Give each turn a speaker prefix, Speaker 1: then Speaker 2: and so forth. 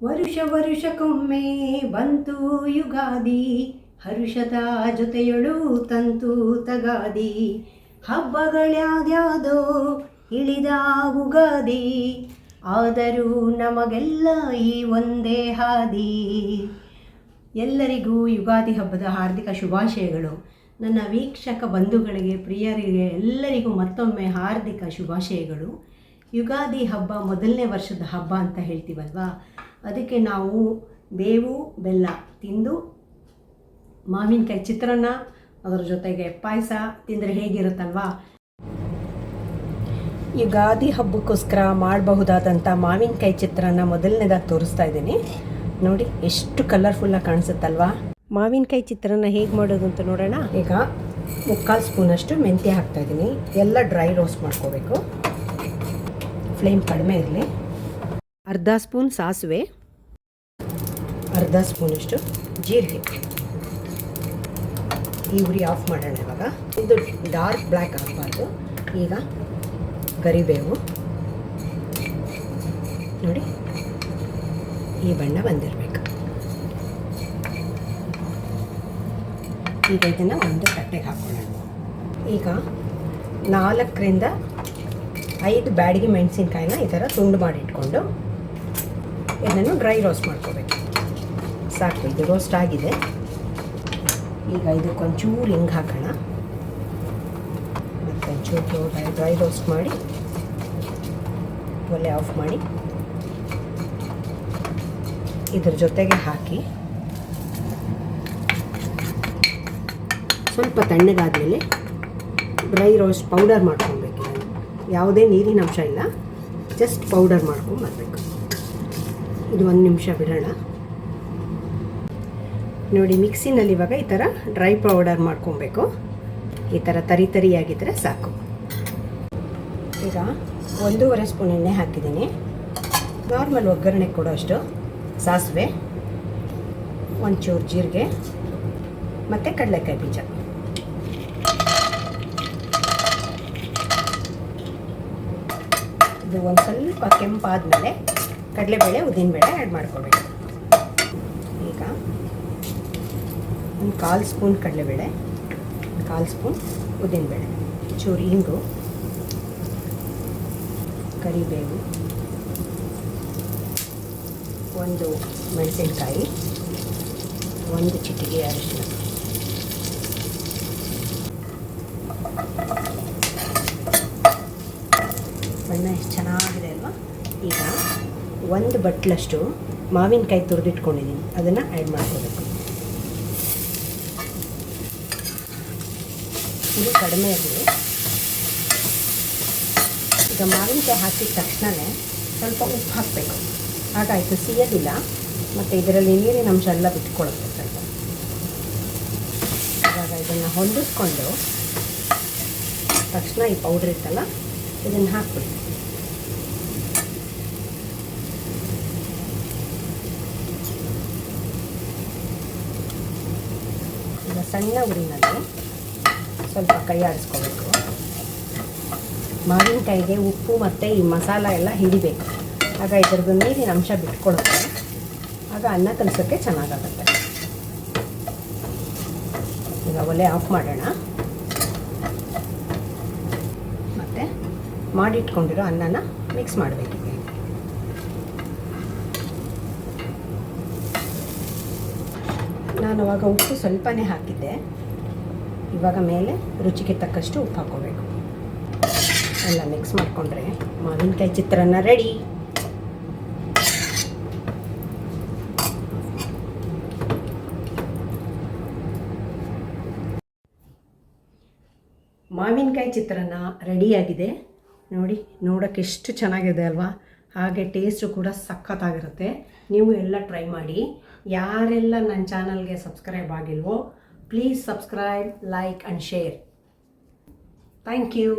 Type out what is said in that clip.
Speaker 1: ವರುಷಕ್ಕೊಮ್ಮೆ ಬಂತು ಯುಗಾದಿ, ಹರುಷದ ಜೊತೆಯೊಳು ತಂತು ತಗಾದಿ. ಹಬ್ಬಗಳ್ಯಾವ್ದ್ಯಾವುದೋ ಇಳಿದ ಉಗಾದಿ, ಆದರೂ ನಮಗೆಲ್ಲ ಈ ಒಂದೇ ಹಾದಿ. ಎಲ್ಲರಿಗೂ ಯುಗಾದಿ ಹಬ್ಬದ ಹಾರ್ದಿಕ ಶುಭಾಶಯಗಳು. ನನ್ನ ವೀಕ್ಷಕ ಬಂಧುಗಳಿಗೆ, ಪ್ರಿಯರಿಗೆ ಎಲ್ಲರಿಗೂ ಮತ್ತೊಮ್ಮೆ ಹಾರ್ದಿಕ ಶುಭಾಶಯಗಳು. ಯುಗಾದಿ ಹಬ್ಬ ಮೊದಲನೇ ವರ್ಷದ ಹಬ್ಬ ಅಂತ ಹೇಳ್ತೀವಲ್ವಾ, ಅದಕ್ಕೆ ನಾವು ಬೇವು ಬೆಲ್ಲ ತಿಂದು ಮಾವಿನಕಾಯಿ ಚಿತ್ರಾನ್ನ, ಅದರ ಜೊತೆಗೆ ಪಾಯಸ ತಿಂದರೆ ಹೇಗಿರುತ್ತಲ್ವಾ. ಯುಗಾದಿ ಹಬ್ಬಕ್ಕೋಸ್ಕರ ಮಾಡಬಹುದಾದಂಥ ಮಾವಿನಕಾಯಿ ಚಿತ್ರಾನ್ನ ಮೊದಲನೇದಾಗಿ ತೋರಿಸ್ತಾ ಇದ್ದೀನಿ. ನೋಡಿ ಎಷ್ಟು ಕಲರ್ಫುಲ್ಲಾಗಿ ಕಾಣಿಸುತ್ತಲ್ವಾ. ಮಾವಿನಕಾಯಿ ಚಿತ್ರಾನ್ನ ಹೇಗೆ ಮಾಡೋದು ಅಂತ ನೋಡೋಣ. ಈಗ 3/4 ಸ್ಪೂನಷ್ಟು ಮೆಂತ್ಯ ಹಾಕ್ತಾಯಿದ್ದೀನಿ. ಎಲ್ಲ ಡ್ರೈ ರೋಸ್ಟ್ ಮಾಡ್ಕೋಬೇಕು, ಫ್ಲೇಮ್ ಕಡಿಮೆ ಇರಲಿ. ಅರ್ಧ ಸ್ಪೂನ್ ಸಾಸಿವೆ, ಅರ್ಧ ಸ್ಪೂನಷ್ಟು ಜೀರಿಗೆ. ಈ ಉರಿ ಆಫ್ ಮಾಡೋಣ. ಇವಾಗ ಇದು ಡಾರ್ಕ್ ಬ್ಲ್ಯಾಕ್ ಆಗಬಾರ್ದು. ಈಗ ಕರಿಬೇವು ನೋಡಿ ಈ ಬಣ್ಣ ಬಂದಿರಬೇಕು. ಈಗ ಇದನ್ನು ಒಂದು ತಟ್ಟೆಗೆ ಹಾಕೊಳ್ಳೋಣ. ಈಗ 4ರಿಂದ 5 ಬ್ಯಾಡಗಿ ಮೆಣಸಿನ್ಕಾಯಿನ ಈ ಥರ ತುಂಡು ಮಾಡಿ ಇಟ್ಕೊಂಡು ಇದನ್ನು ಡ್ರೈ ರೋಸ್ಟ್ ಮಾಡ್ಕೋಬೇಕು. ಸಾಕು, ಇದು ರೋಸ್ಟ್ ಆಗಿದೆ. ಈಗ ಇದಕ್ಕೊಂಚೂರು ಹಿಂಗೆ ಹಾಕೋಣ, ಮತ್ತು ಒಂಚೂರು ಡ್ರೈ ರೋಸ್ಟ್ ಮಾಡಿ ಒಲೆ ಆಫ್ ಮಾಡಿ ಇದ್ರ ಜೊತೆಗೆ ಹಾಕಿ ಸ್ವಲ್ಪ ತಣ್ಣಗಾದಮೇಲೆ ಡ್ರೈ ರೋಸ್ಟ್ ಪೌಡರ್ ಮಾಡ್ಕೊಬೇಕು. ಯಾವುದೇ ನೀರಿನ ಅಂಶ ಇಲ್ಲ, ಜಸ್ಟ್ ಪೌಡರ್ ಮಾಡ್ಕೊಂಡು ಬರಬೇಕು. ಇದು 1 ನಿಮಿಷ ಬಿಡೋಣ. ನೋಡಿ ಮಿಕ್ಸಿನಲ್ಲಿ ಇವಾಗ ಈ ಥರ ಡ್ರೈ ಪೌಡರ್ ಮಾಡ್ಕೊಬೇಕು. ಈ ಥರ ತರಿಯಾಗಿದ್ದರೆ ಸಾಕು. ಈಗ 1.5 ಸ್ಪೂನ್ ಎಣ್ಣೆ ಹಾಕಿದ್ದೀನಿ. ನಾರ್ಮಲ್ ಒಗ್ಗರಣೆ ಕೊಡೋ ಅಷ್ಟು ಸಾಸಿವೆ, ಒಂಚೂರು ಜೀರಿಗೆ ಮತ್ತು ಕಡಲೆಕಾಯಿ ಬೀಜ. ಇದು ಒಂದು ಸ್ವಲ್ಪ ಕೆಂಪಾದಮೇಲೆ ಕಡಲೆಬೇಳೆ, ಉದ್ದಿನಬೇಳೆ ಆ್ಯಡ್ ಮಾಡ್ಕೋಬೇಕು. ಈಗ 1/4 ಸ್ಪೂನ್ ಕಡಲೆಬೇಳೆ, 1/4 ಸ್ಪೂನ್ ಉದ್ದಿನಬೇಳೆ, ಚೂರು ಇಂಗು, ಕರಿಬೇವು, 1 ಮೆಣಸಿನಕಾಯಿ, 1 ಚಿಟಿಕೆ ಅರಿಶಿನ. ಬಣ್ಣ ಎಷ್ಟು ಚೆನ್ನಾಗಿದೆ ಅಲ್ವಾ. ಈಗ 1 ಬಟ್ಲಷ್ಟು ಮಾವಿನಕಾಯಿ ತುರಿದಿಟ್ಕೊಂಡಿದ್ದೀನಿ, ಅದನ್ನು ಆ್ಯಡ್ ಮಾಡ್ಕೋಬೇಕು. ಇದು ಕಡಿಮೆ ಇರಲಿ. ಈಗ ಮಾವಿನಕಾಯಿ ಹಾಕಿದ ತಕ್ಷಣವೇ ಸ್ವಲ್ಪ ಉಪ್ಪು ಹಾಕಬೇಕು, ಹಾಗಾಯಿತು ಸಿಯೋದಿಲ್ಲ ಮತ್ತು ಇದರಲ್ಲಿ ನೀರಿನ ಅಂಶ ಎಲ್ಲ ಬಿಟ್ಕೊಳ್ಳುತ್ತೆ ಸ್ವಲ್ಪ. ಇವಾಗ ಇದನ್ನು ಹೊಂದಿಸ್ಕೊಂಡು ತಕ್ಷಣ ಈ ಪೌಡ್ರ್ ಇತ್ತಲ್ಲ ಇದನ್ನು ಹಾಕ್ಬಿಡಿ. ಈಗ ಸಣ್ಣ ಉರಿನಲ್ಲಿ ಸ್ವಲ್ಪ ಕೈ ಆಡಿಸ್ಕೋಬೇಕು. ಮಾವಿನಕಾಯಿಗೆ ಉಪ್ಪು ಮತ್ತು ಈ ಮಸಾಲ ಎಲ್ಲ ಹಿಡಿಬೇಕು, ಆಗ ಇದ್ರದ್ದು ನೀರಿನ ಅಂಶ ಬಿಟ್ಕೊಳುತ್ತೆ. ಆಗ ಅನ್ನ ಕಲಸೋಕ್ಕೆ ಚೆನ್ನಾಗಾಗುತ್ತೆ. ಈಗ ಒಲೆ ಆಫ್ ಮಾಡೋಣ. ಮತ್ತು ಮಾಡಿಟ್ಕೊಂಡಿರೋ ಅನ್ನನ ಮಿಕ್ಸ್ ಮಾಡಬೇಕು. ನಾನು ಅವಾಗ ಉಪ್ಪು ಸ್ವಲ್ಪನೇ ಹಾಕಿದ್ದೆ. ಇವಾಗ ಮೇಲೆ ರುಚಿಗೆ ತಕ್ಕಷ್ಟು ಉಪ್ಪು ಹಾಕ್ಕೋಬೇಕು. ಎಲ್ಲ ಮಿಕ್ಸ್ ಮಾಡಿಕೊಂಡ್ರೆ ಮಾವಿನಕಾಯಿ ಚಿತ್ರಾನ್ನ ರೆಡಿ. ಮಾವಿನಕಾಯಿ ಚಿತ್ರಾನ್ನ ರೆಡಿಯಾಗಿದೆ. ನೋಡಿ, ನೋಡೋಕ್ಕೆ ಎಷ್ಟು ಚೆನ್ನಾಗಿದೆ ಅಲ್ವಾ. ಹಾಗೆ ಟೇಸ್ಟು ಕೂಡ ಸಖತ್ತಾಗಿರುತ್ತೆ. ನೀವು ಎಲ್ಲ ಟ್ರೈ ಮಾಡಿ. ಯಾರೆಲ್ಲ ನನ್ನ ಚಾನಲ್ಗೆ ಸಬ್ಸ್ಕ್ರೈಬ್ ಆಗಿಲ್ವೋ please subscribe, like and share. Thank you.